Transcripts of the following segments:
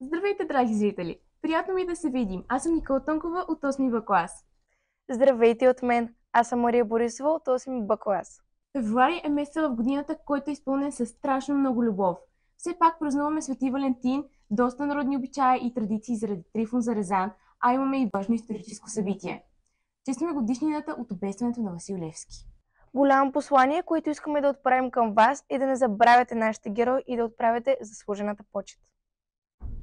Здравейте, драги зрители! Приятно ми да се видим. Аз съм Никола Тънкова от 8 Б клас. Здравейте от мен! Аз съм Мария Борисова от 8 Б клас. Февруари е месец в годината, който е изпълнен с страшно много любов. Все пак празнуваме Свети Валентин, доста народни обичаи и традиции заради Трифон Зарезан, а имаме и важно историческо събитие. Честваме годишнината от обесването на Васил Левски. Голямо послание, което искаме да отправим към вас, е да не забравяте нашите герои и да отправяте заслужената почет.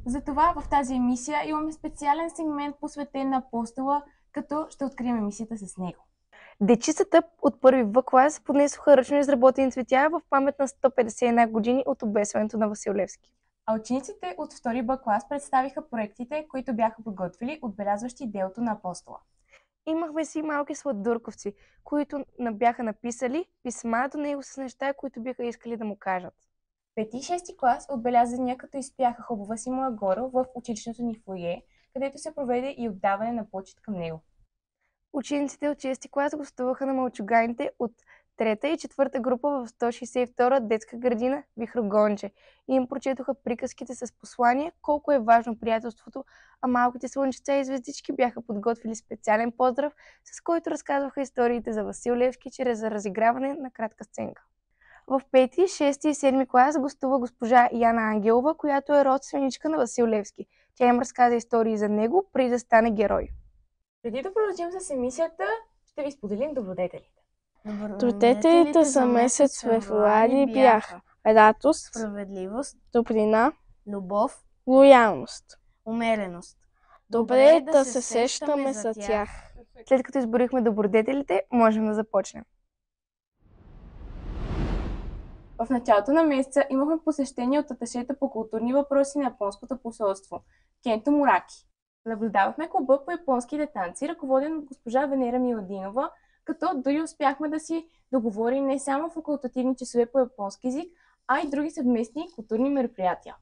Затова в тази емисия имаме специален сегмент, посветен на Апостола, като ще открием емисията с него. Дечицата от първи В клас поднесоха ръчно изработени цветя в памет на 151 години от обесването на Васил Левски. А учениците от 2 Б клас представиха проектите, които бяха подготвили, отбелязващи делото на Апостола. Имахме си малки сладурковци, които бяха написали писма до него с неща, които биха искали да му кажат. 5 и 6 клас отбеляза деня, като изпяха хубава Симона Горо в училищното ни фоайе, където се проведе и отдаване на почет към него. Учениците от 6 клас гостуваха на мълчуганите от 3-та и 4-та група в 162-та детска градина Вихрогонче и им прочетоха приказките с послание колко е важно приятелството, а малките слънчеца и звездички бяха подготвили специален поздрав, с който разказваха историите за Васил Левски чрез разиграване на кратка сценка. В 5-ти, 6-ти и 7-ми клас гостува госпожа Яна Ангелова, която е родственичка на Васил Левски. Тя им разказа истории за него, преди да стане герой. Преди да продължим с емисията, ще ви споделим добродетелите. Добродетелите за месец февруари бяха радост, справедливост, топлина, любов, лоялност. умереност. Добре е да се сещаме за тях. След като изборихме добродетелите, можем да започнем. В началото на месеца имахме посещение от аташета по културни въпроси на японското посолство Кенто Мураки. Наблюдавахме клуба по японските танци, ръководен от госпожа Венера Миладинова, като дори успяхме да си договорим не само факултативни часове по японски език, а и други съвместни културни мероприятия.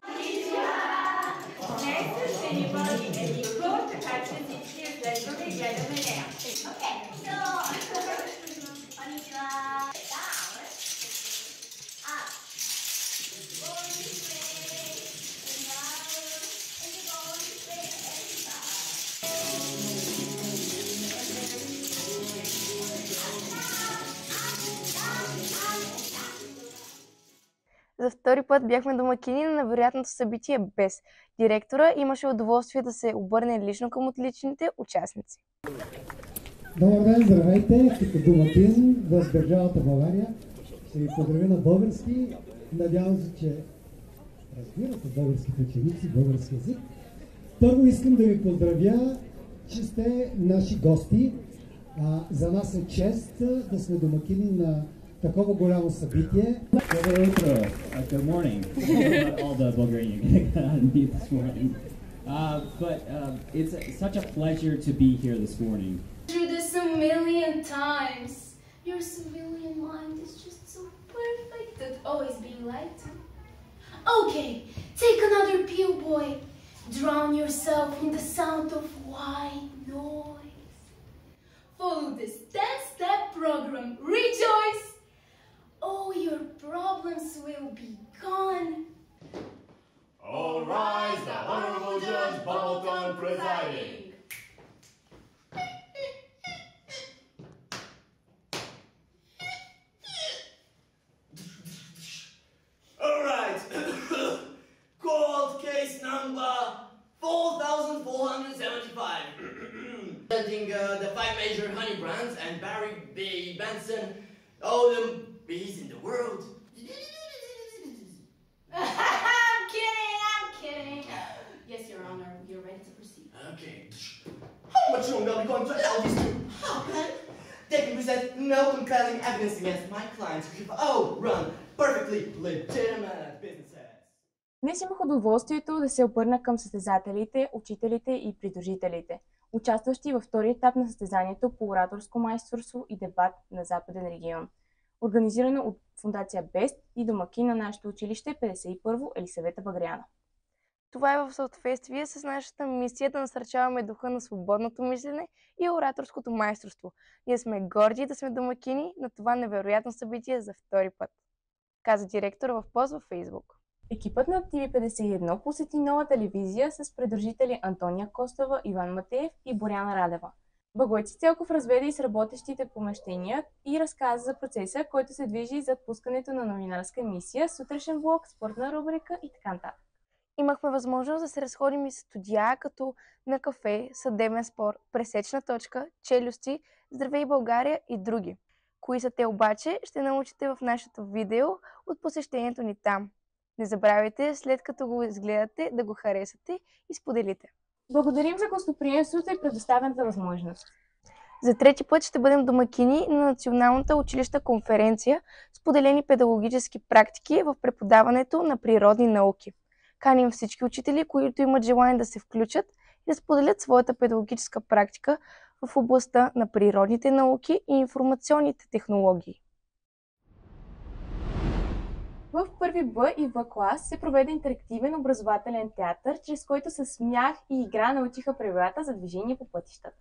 За втори път бяхме домакини на невероятното събитие без. Директора имаше удоволствие да се обърне лично към отличните участници. Добър ден, здравейте! Като домакин в държавата България ще ви поздравя на български. Надявам се, че разбирате българските ученици, български език. Първо искам да ви поздравя, че сте наши гости. За нас е чест да сме домакини на такова голямо събитие. Добро утро. Good morning. All the Bulgarian you got out of me this morning. But it's such a pleasure to be here this morning. Through this a million times. Your civilian mind is just so perfect at always being liked. Okay, take another pill, boy. Drown yourself in the sound of white noise. Follow this 10-step program. Rejoice! All your problems will be gone. All rise, the Honorable Judge Bubbleton presiding. All right. Cold case number 4475. Presenting the 5 major honey brands and Barry B. Benson, all them bees in the world. I'm kidding. Yes, Your Honor, you're ready to proceed. Okay. How much longer are we going to allow these two? How can they can present no compelling evidence against my clients who have run perfectly legitimate businesses? Днес имах удоволствието да се обърна към състезателите, учителите и придружителите, участващи във втори етап на състезанието по ораторско майсторство и дебат на Западен регион, организирано от Фондация Бест и домакин на нашето училище 51-во Елисавета Багряна. Това е в съответствие с нашата мисия да насърчаваме духа на свободното мислене и ораторското майсторство. Ние сме горди да сме домакини на това невероятно събитие за втори път, каза директора в пост във Фейсбук. Екипът на TV51 посети нова телевизия с придружители Антония Костова, Иван Матеев и Боряна Радева. Благойци Целков разведе и с работещите помещения и разказа за процеса, който се движи зад пускането на новинарска емисия, сутрешен блок, спортна рубрика и така нататък. Имахме възможност да се разходим и с студия, като на кафе, съдебен спор, пресечна точка, челюсти, Здравей България и други. Кои са те обаче, ще научите в нашето видео от посещението ни там. Не забравяйте, след като го изгледате, да го харесате и споделите. Благодарим за гостоприемството и предоставената възможност. За трети път ще бъдем домакини на Националната училищна конференция "Споделени педагогически практики в преподаването на природни науки". Каним всички учители, които имат желание да се включат и да споделят своята педагогическа практика в областта на природните науки и информационните технологии. В първи Б и В клас се проведе интерактивен образователен театър, чрез който със смях и игра научиха правилата за движение по пътищата.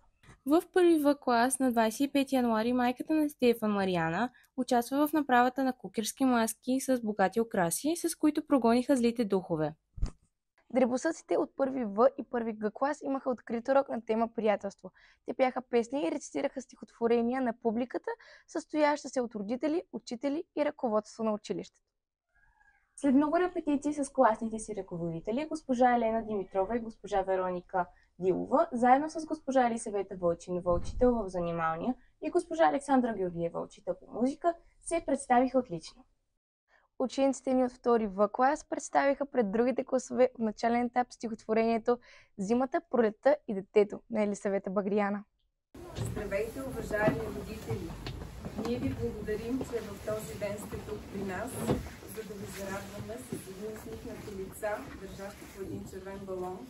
В първи В клас на 25 януари майката на Стефан, Мариана, участва в направата на кукерски маски с богати украси, с които прогониха злите духове. Дребосъците от първи В и първи Г клас имаха открит урок на тема приятелство. Те пяха песни и рецитираха стихотворения на публиката, състояща се от родители, учители и ръководство на училището. След много репетиции с класните си ръководители, госпожа Елена Димитрова и госпожа Вероника Дилова, заедно с госпожа Елисавета Вълчинова, учител в занималния, и госпожа Александра Георгиева, учител по музика, се представиха отлично. Учениците ни от втори В клас представиха пред другите класове от начален етап стихотворението "Зимата, пролетта и детето" на Елисавета Багряна. Здравейте, уважаеми родители! Ние ви благодарим, че в този ден сте тук при нас, за да ви зарадваме с едни усмихнати лица, държащи по един червен балон,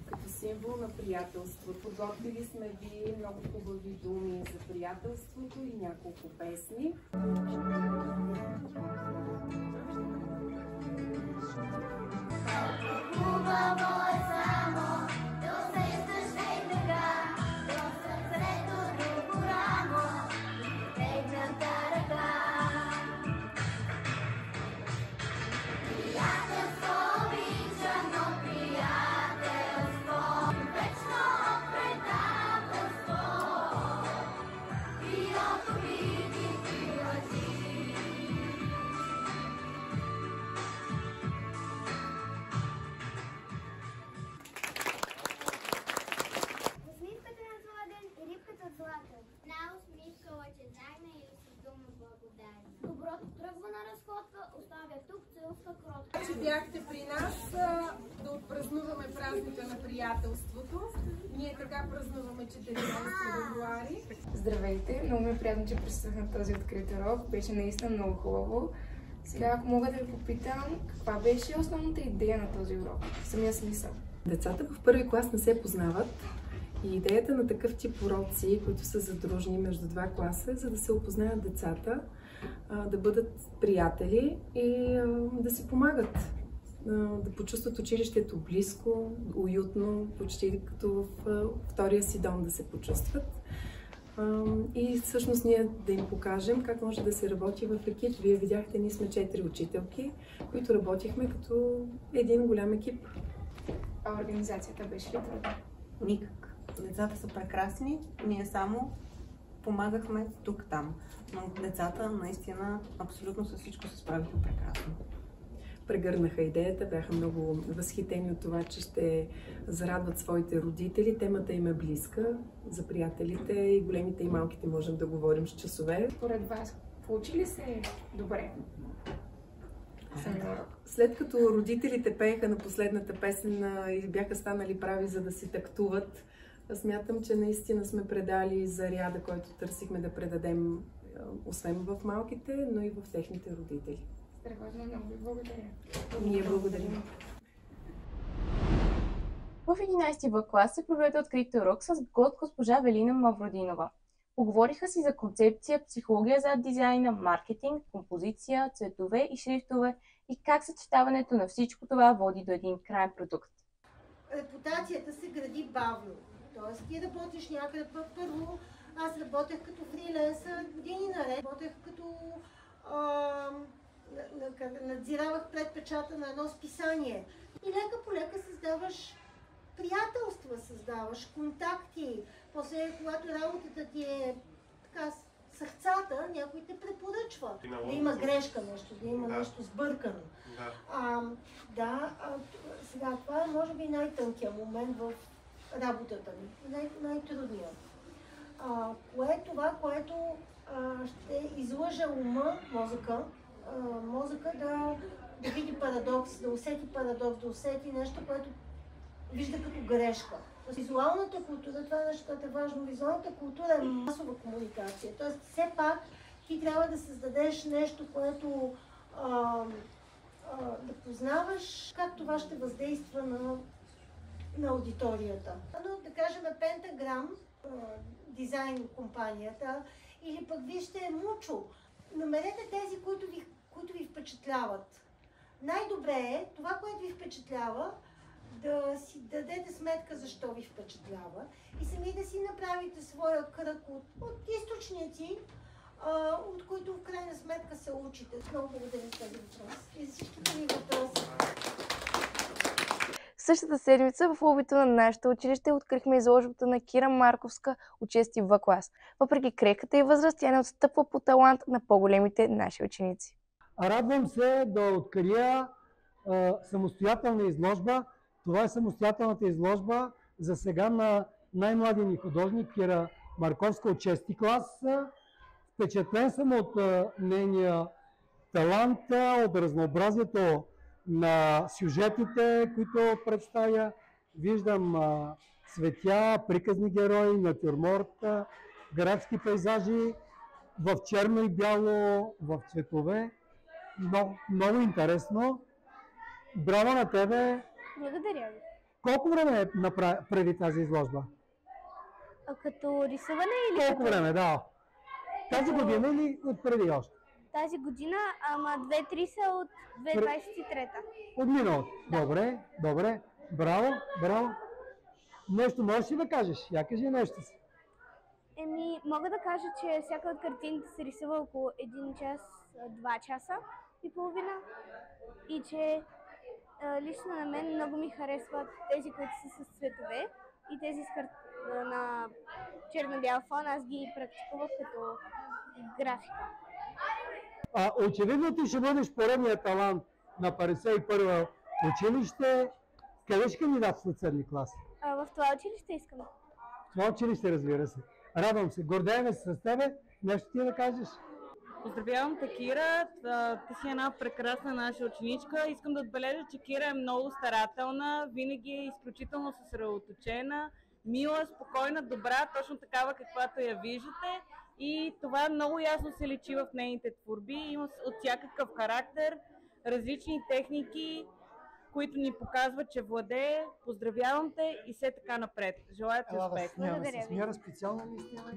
като символ на приятелството. Подготвили сме ви много хубави думи за приятелството и няколко песни. Доброто тръгва на разходка, оставя тук целска кротка. Че бяхте при нас да отпразнуваме празника на приятелството. Ние така празнуваме 14 февруари. Здравейте, много ми е приятно, че присъствах на този открит урок. Беше наистина много хубаво. Сега, ако мога да ви попитам, каква беше основната идея на този урок? Самия смисъл. Децата в първи клас не се познават. И идеята на такъв тип уроци, които са задружни между два класа, е за да се опознаят децата, да бъдат приятели и да си помагат, да почувстват училището близко, уютно, почти като в втория си дом да се почувстват. И всъщност ние да им покажем как може да се работи в екип. Вие видяхте, ние сме 4 учителки, които работихме като един голям екип. А организацията беше ли трудна? Никак. Децата са прекрасни, ние само помагахме тук-там. Но децата наистина абсолютно с всичко се справиха прекрасно. Прегърнаха идеята, бяха много възхитени от това, че ще зарадват своите родители. Темата им е близка за приятелите, и големите и малките можем да говорим с часове. Според вас, получи ли се добре? След като родителите пееха на последната песен и бяха станали прави, за да си тактуват, смятам, че наистина сме предали заряда, който търсихме да предадем, освен в малките, но и в техните родители. Страхотно, много ви благодаря. Ние благодарим. В 11 В клас се проведе открит урок с госпожа Велина Мавродинова. Поговориха си за концепция, психология за дизайна, маркетинг, композиция, цветове и шрифтове и как съчетаването на всичко това води до един крайен продукт. Репутацията се гради бавно. Тоест, ти работиш някъде. Първо, аз работех като фриленсър години наред. Работех като надзиравах предпечата на едно списание. И лека по лека създаваш приятелства, създаваш контакти. После, когато работата ти е така сърцата, някой те препоръчва. Да има грешка нещо, да има нещо сбъркано. Сега това е може би най-тънкият момент в работата ми, най-трудният. Кое е това, което ще излъжа ума, мозъка да види парадокс, да усети парадокс, да усети нещо, което вижда като грешка. Визуалната култура, това е нещо, което е важно. Визуалната култура е масова комуникация. Тоест, все пак ти трябва да създадеш нещо, което да познаваш как това ще въздейства на аудиторията. Но да кажем Пентаграм, дизайн компанията, или пък вижте Мучо. Намерете тези, които ви впечатляват. Най-добре е това, което ви впечатлява, да си дадете сметка защо ви впечатлява и сами да си направите своя кръг от източници, от които в крайна сметка се учите. Много благодаря за този въпрос и за всичките ми въпроси. Същата седмица в лобито на нашето училище открихме изложбата на Кира Марковска от 6 В клас. Въпреки крехката и възраст, тя не отстъпва по талант на по-големите наши ученици. Радвам се да открия самостоятелна изложба. Това е самостоятелната изложба за сега на най-младия ни художник Кира Марковска от 6 клас. Впечатлен съм от нейния талант, от разнообразието на сюжетите, които представя. Виждам цветя, приказни герои, натюрморт, градски пейзажи в черно и бяло, в цветове. Много интересно. Браво на тебе! Благодаря ви. Колко време прави тази изложба? Като рисуване или Колко време, да. Тази година или от преди още? Тази година, ама 2-3 са от 2023-та. От миналото. Да. Добре. Браво. Нещо можеш ли да кажеш? Я кажи нещо си. Мога да кажа, че всяка от картините се рисува около 1 час, 2 часа и половина. И че лично на мен много ми харесват тези, които са с цветове и тези на черно-бял фон. Аз ги практикувах като графика. Очевидно ти ще бъдеш поредният талант на 51-во училище. Къде ще кандидатстваш от 7 клас? В това училище искам. В това училище, разбира се. Радвам се. Гордеем се с тебе. Нещо ти да кажеш? Поздравявам те, Кира. Ти си една прекрасна наша ученичка. Искам да отбележа, че Кира е много старателна, винаги е изключително съсредоточена, мила, спокойна, добра, точно такава, каквато я виждате. И това много ясно се личи в нейните творби. Има от всякакъв характер, различни техники, които ни показват, че владее. Поздравявам те и все така напред. Желая ти успех. Благодаря ви. Смяра специално наистина.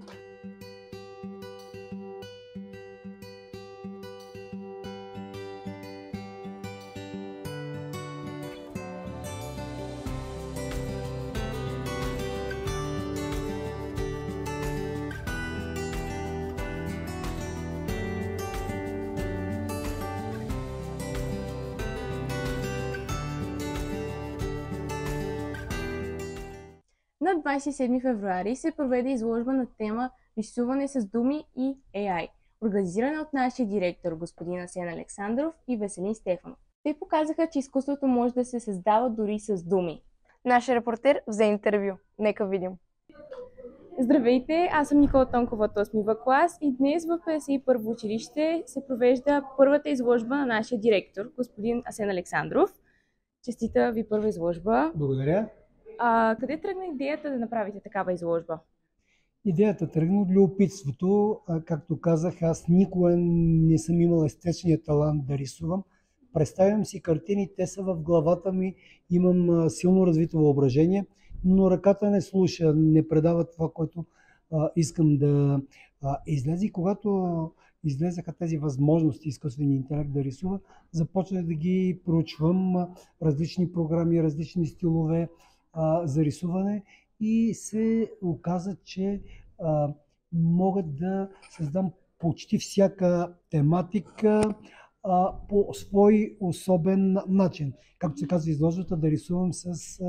На 27 февруари се проведе изложба на тема рисуване с думи и AI, организирана от нашия директор господин Асен Александров и Веселин Стефанов. Те показаха, че изкуството може да се създава дори с думи. Нашия репортер взе интервю. Нека видим. Здравейте, аз съм Никола Тонкова от 8 В клас и днес в 51-во училище се провежда първата изложба на нашия директор, господин Асен Александров. Честита ви първа изложба. Благодаря. Къде тръгна идеята да направите такава изложба? Идеята тръгна от любопитството. Както казах, аз никога не съм имал естествения талант да рисувам. Представям си картини, те са в главата ми, имам силно развито въображение, но ръката не слуша, не предава това, което искам да излезе. И когато излезаха тези възможности, изкуствения интелект да рисува, започнах да ги проучвам, различни програми, различни стилове за рисуване и се оказа, че мога да създам почти всяка тематика по свой особен начин. Както се казва изложбата, да рисувам с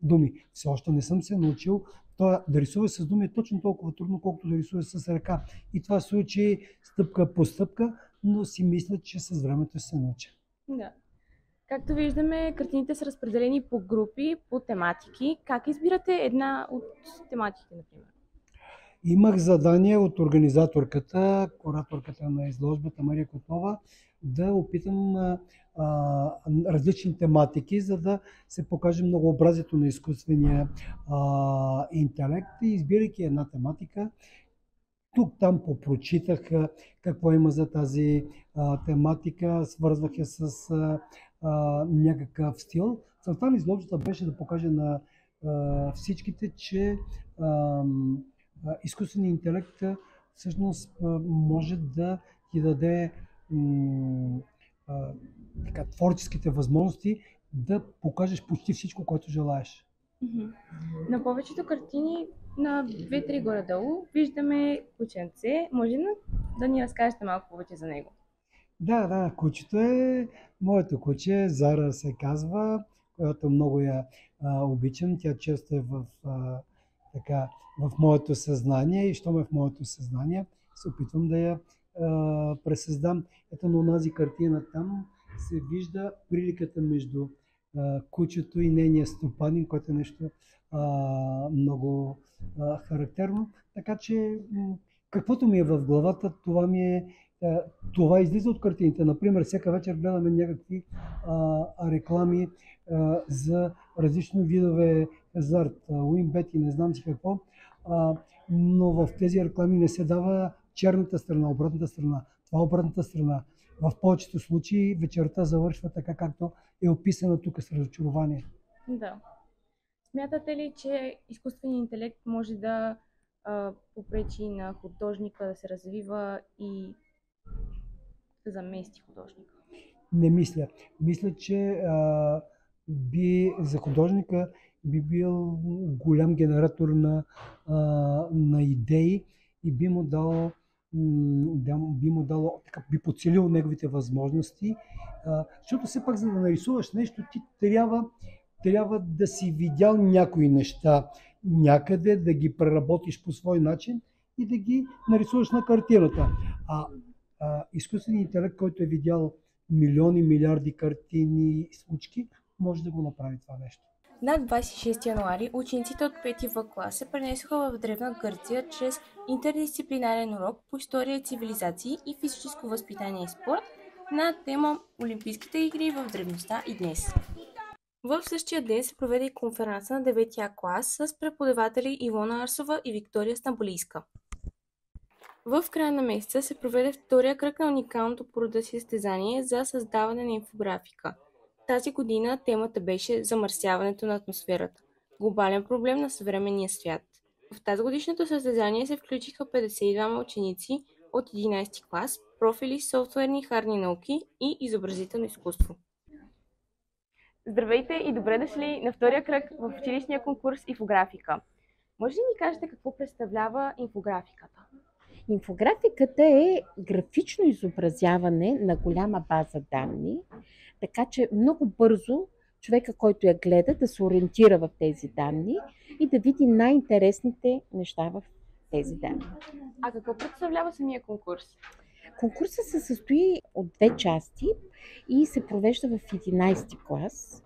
думи. Все още не съм се научил. Да рисуваш с думи е точно толкова трудно, колкото да рисуваш с ръка. И това се случи стъпка по стъпка, но си мисля, че с времето се науча. Да. Както виждаме, картините са разпределени по групи, по тематики. Как избирате една от тематиките, например? Имах задание от организаторката, кураторката на изложбата Мария Котлова, да опитам различни тематики, за да се покаже многообразието на изкуствения интелект. И избирайки една тематика, тук-там попрочитах какво има за тази тематика, свързвах я с някакъв стил. Целта на изложбата беше да покаже на всичките, че изкуственият интелект всъщност може да ти даде творческите възможности да покажеш почти всичко, което желаеш. На повечето картини, на 2-3 горе-долу, виждаме кученце. Може ли да ни разкажете малко повече за него? Да, кучето е моето куче, Зара се казва, която много я обичам. Тя често е в моето съзнание и щом е в моето съзнание, се опитвам да я пресъздам. Ето на онази картина там се вижда приликата между кучето и нейния стопанин, което е нещо много характерно. Така че каквото ми е в главата, това излиза от картините. Например, всяка вечер гледаме някакви реклами за различни видове хазарт, уинбет и не знам си какво, но в тези реклами не се дава черната страна, обратната страна. Това е обратната страна. В повечето случаи вечерта завършва така, както е описано тук с разочарование. Да. Смятате ли, че изкуственият интелект може да попречи на художника да се развива и да замести художника? Не мисля. Мисля, че за художника би бил голям генератор на идеи и би подсилил неговите възможности, защото все пак за да нарисуваш нещо, ти трябва да си видял някои неща някъде, да ги преработиш по свой начин и да ги нарисуваш на картината. Изкуственият интелект, който е видял милиони, милиарди картини и случки, може да го направи това нещо. На 26 януари учениците от 5 В клас се пренесоха в Древна Гърция чрез интердисциплинарен урок по история, цивилизации и физическо възпитание и спорт на тема Олимпийските игри в древността и днес. В същия ден се проведе и конференция на 9 клас с преподаватели Ивона Арсова и Виктория Стамболийска. В края на месеца се проведе втория кръг на уникалното по рода си състезание за създаване на инфографика. Тази година темата беше замърсяването на атмосферата – глобален проблем на съвременния свят. В тази годишното състезание се включиха 52 ученици от 11 клас, профили софтуерни и хардни науки и изобразително изкуство. Здравейте и добре дошли на втория кръг в училищния конкурс инфографика. Може ли ни кажете какво представлява инфографиката? Инфографиката е графично изобразяване на голяма база данни, така че много бързо човека, който я гледа, да се ориентира в тези данни и да види най-интересните неща в тези данни. А какво представлява самия конкурс? Конкурсът се състои от 2 части и се провежда в 11 клас,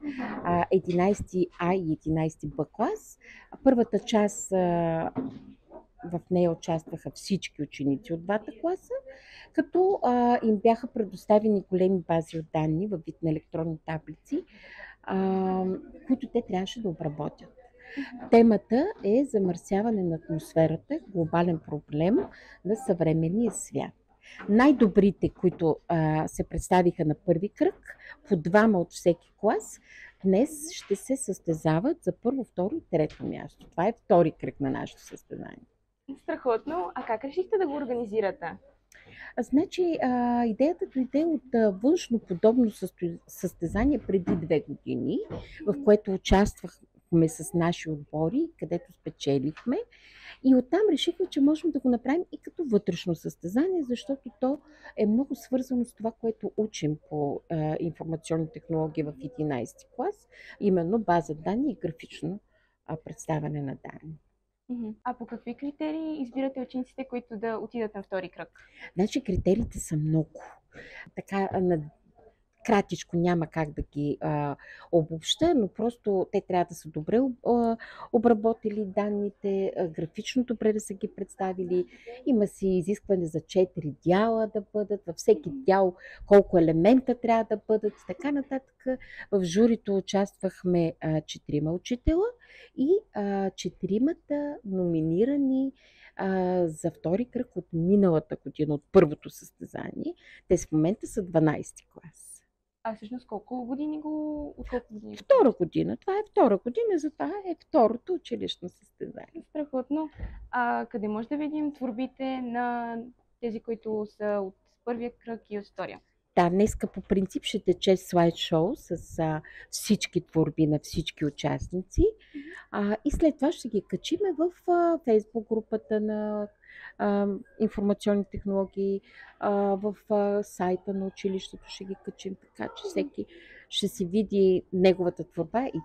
11 А и 11 Б клас. Първата част в нея участваха всички ученици от двата класа, като им бяха предоставени големи бази от данни във вид на електронни таблици, които те трябваше да обработят. Темата е замърсяване на атмосферата, глобален проблем на съвременния свят. Най-добрите, които се представиха на първи кръг, по 2 от всеки клас, днес ще се състезават за първо, второ и трето място. Това е втори кръг на нашето състезание. Страхотно. А как решихте да го организирате? Значи, идеята дойде от външно подобно състезание преди 2 години, в което участвахме с наши отбори, където спечелихме. И оттам решихме, че можем да го направим и като вътрешно състезание, защото то е много свързано с това, което учим по информационни технологии в 11 клас, именно база данни и графично представяне на данни. А по какви критерии избирате учениците, които да отидат на втори кръг? Значи критериите са много. Така кратичко няма как да ги обобща, но просто те трябва да са добре обработили данните, графично добре да са ги представили. Има си изискване за 4 дяла да бъдат, във всеки дял колко елемента трябва да бъдат и така нататък. В журито участвахме 4 учителя и 4 номинирани за втори кръг от миналата година, от първото състезание. Те в момента са 12 клас. А всъщност колко години Втора година. Това е втора година, затова е второто училищно състезание. Страхотно. А къде може да видим творбите на тези, които са от първия кръг и от втория? Да, днеска по принцип ще тече слайд-шоу с всички творби на всички участници и след това ще ги качиме в фейсбук групата на информационни технологии, в сайта на училището ще ги качим, така че всеки ще си види неговата творба и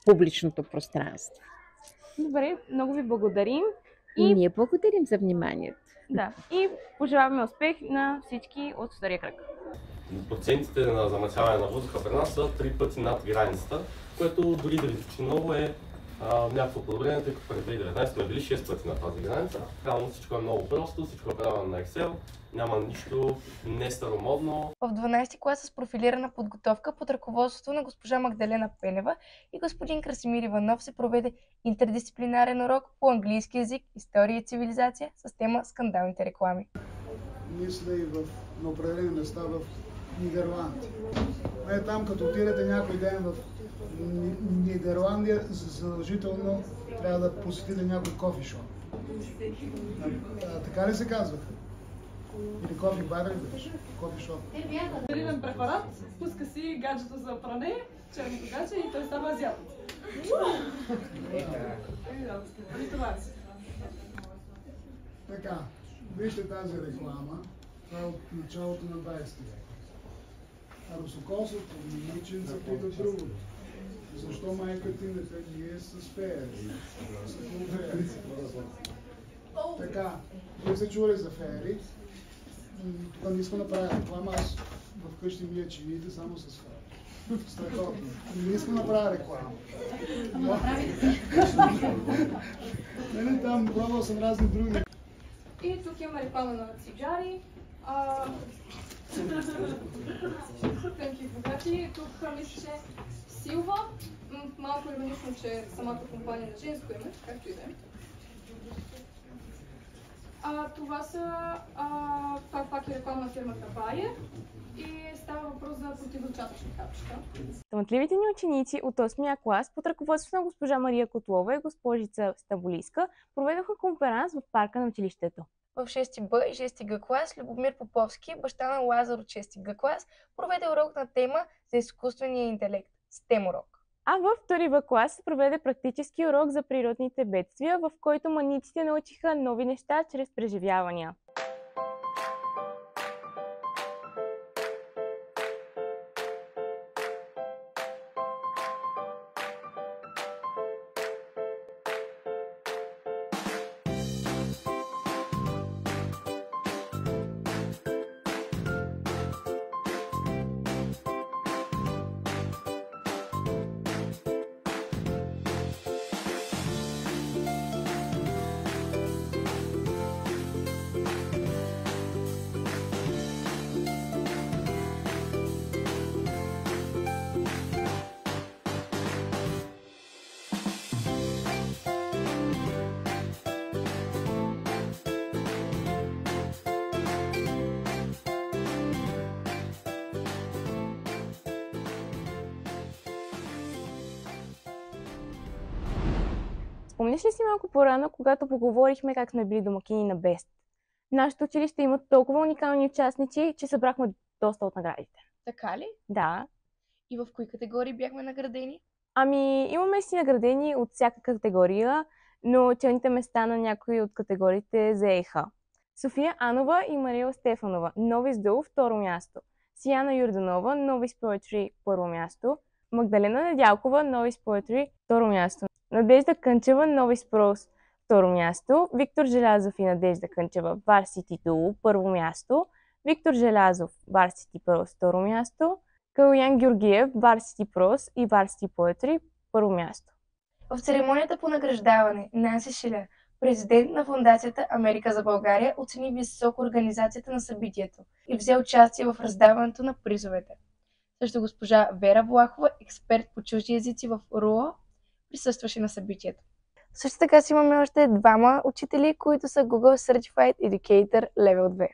публичното пространство. Добре, много ви благодарим. И ние благодарим за вниманието. Да, и пожелаваме успех на всички от втория кръг. Процентите на замърсяване на въздуха при нас са 3 пъти над границата, което дори да ви звучи много е някакво подобрение, тъй като през 2019 сме били 6 пъти на тази граница. Реално всичко е много просто, всичко е правено на Excel, няма нищо не старомодно. В 12 клас с профилирана подготовка под ръководството на госпожа Магдалена Пенева и господин Красимир Иванов се проведе интердисциплинарен урок по английски език, история и цивилизация с тема скандалните реклами. Мисля и на определени места в Нидерландия. Там, като отидете някой ден в Нидерландия, задължително трябва да посетите някой кофишоп. Така ли се казва? Или кофи бар ли беше? Кофишоп. Стерилен препарат, пуска си гаджето за пране, черното гадже и той става азиат. Така, вижте тази реклама. Това е от началото на 20 век. А русокосото момиченца пита другото. Защо майка ти не те ние с феери? Така, вие сте чували за феери. Тук не искам да правя реклама, аз вкъщи вие чините само с феери. Страхотно. Не искам да правя реклама. Ама направите. Не, там пробвал съм разни други. И тук има реклама на цигари. Тънки богати. Тук мисля, че Силва. Малко иронично, че самата компания на женско име, както и да е. Това са пак е реклама на фирмата Bayer и става въпрос за противоочатъчни капчета. Талантливите ни ученици от 8-я клас под ръководството на госпожа Мария Котлова и госпожица Стаболиска проведоха конференц в парка на училището. В 6 Б и 6 Г клас Любомир Поповски, баща на Лазар от 6 Г клас, проведе урок на тема за изкуствения интелект – STEM урок. А във 2 В клас се проведе практически урок за природните бедствия, в който маниците научиха нови неща чрез преживявания. Спомняш ли си малко по-рано, когато поговорихме как сме били домакини на Бест? Нашето училище има толкова уникални участници, че събрахме доста от наградите. Така ли? Да. И в кои категории бяхме наградени? Ами, имаме си наградени от всяка категория, но челните места на някои от категориите заеха. София Анова и Мария Стефанова, Новис Дъл, второ място. Сияна Юрданова, Новис Poetry, първо място. Магдалена Недялкова, Новис Poetry, второ място. Надежда Кънчева, Новис Prose, второ място. Виктор Желязов и Надежда Кънчева, Varsity Duo, първо място. Виктор Желязов, Varsity Prose, второ място. Калуян Георгиев, Varsity Prose и Varsity Poetry, първо място. В церемонията по награждаване Нанси Шилер, президент на фондацията Америка за България, оцени високо организацията на събитието и взе участие в раздаването на призовете. Също госпожа Вера Влахова, експерт по чужди езици в РУА, присъстваше на събитието. Също така си имаме още двама учители, които са Google Certified Educator Level 2.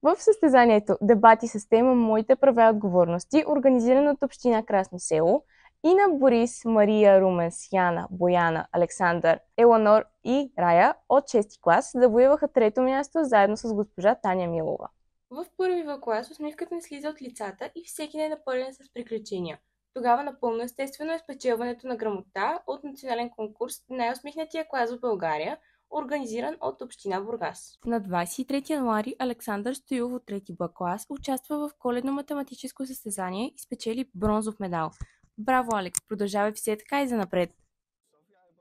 В състезанието дебати с тема Моите права и отговорности, организирано от община Красно село, Ина, Борис, Мария, Руменс, Яна, Бояна, Александър, Еланор и Рая от 6-ти клас завоюваха трето място заедно с госпожа Таня Милова. В първи В клас усмивката не слиза от лицата и всеки не е напълнен с приключения. Тогава напълно естествено е спечелването на грамота от национален конкурс Най-усмихнатия клас в България, организиран от община Бургас. На 23 януари Александър Стоилов от 3-ти Б клас участва в коледно математическо състезание и спечели бронзов медал. Браво, Алекс! Продължавай все така и занапред!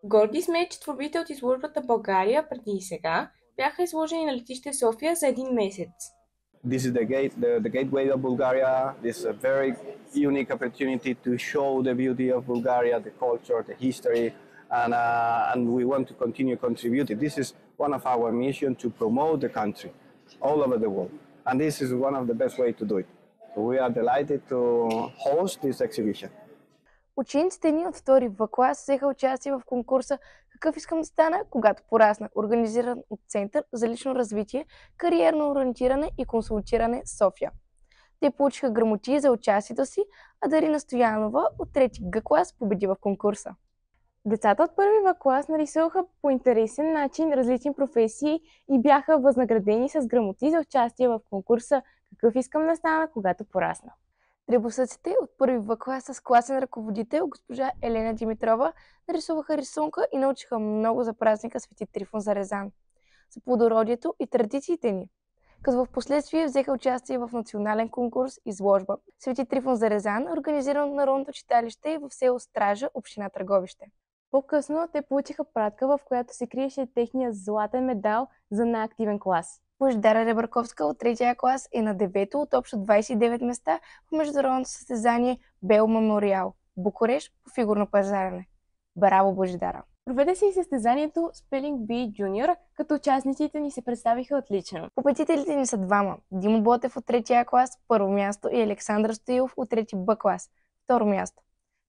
Горди сме, че творбите от изложбата България преди и сега бяха изложени на летище София за един месец. This is the gateway of Bulgaria. This is a very unique opportunity to show the beauty of Bulgaria, the culture, the history, and we want to continue contributing. This is one of our mission to promote the country all over the world, and this is one of the best way to do it. So we are delighted to host this exhibition. Учениците ни от втори В клас взеха участие в конкурса "Какъв искам да стана, когато порасна", организиран от Център за лично развитие, кариерно ориентиране и консултиране София. Те получиха грамоти за участието си, а Дарина Стоянова от 3-ти Г клас победи в конкурса. Децата от първи В клас нарисуваха по интересен начин различни професии и бяха възнаградени с грамоти за участие в конкурса "Какъв искам да стана, когато порасна". Дребосъците от първи В клас с класен ръководител госпожа Елена Димитрова нарисуваха рисунка и научиха много за празника Свети Трифон Зарезан, за плодородието и традициите ни, като в последствие взеха участие в национален конкурс изложба Свети Трифон Зарезан, организиран от Народното читалище в село Стража, община Търговище. По-късно те получиха пратка, в която се криеше техния златен медал за най-активен клас. Божидара Ребърковска от 3-я клас е на 9-то от общо 29 места в международното състезание Бел Мемориал, Букурещ по фигурно пазарене. Браво, Божидара! Проведе се и състезанието Spelling Bee Junior, като участниците ни се представиха отлично. Победителите ни са двама. Димо Ботев от 3-я клас, първо място, и Александър Стоилов от 3-ти Б клас, второ място.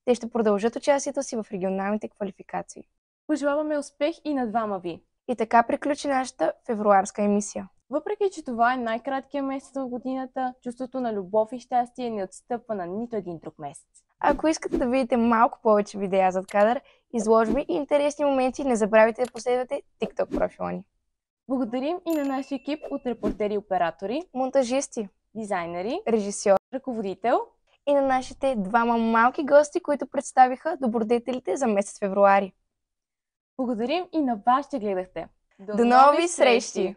Те ще продължат участието си в регионалните квалификации. Пожелаваме успех и на двама ви! И така приключи нашата февруарска емисия. Въпреки че това е най-краткият месец в годината, чувството на любов и щастие не отстъпва на нито един друг месец. Ако искате да видите малко повече видеа зад кадър, изложби и интересни моменти, не забравяйте да последвате TikTok профила ни. Благодарим и на нашия екип от репортери и оператори, монтажисти, дизайнери, режисьор, ръководител и на нашите двама малки гости, които представиха добродетелите за месец февруари. Благодарим и на вас, че гледахте. До нови срещи!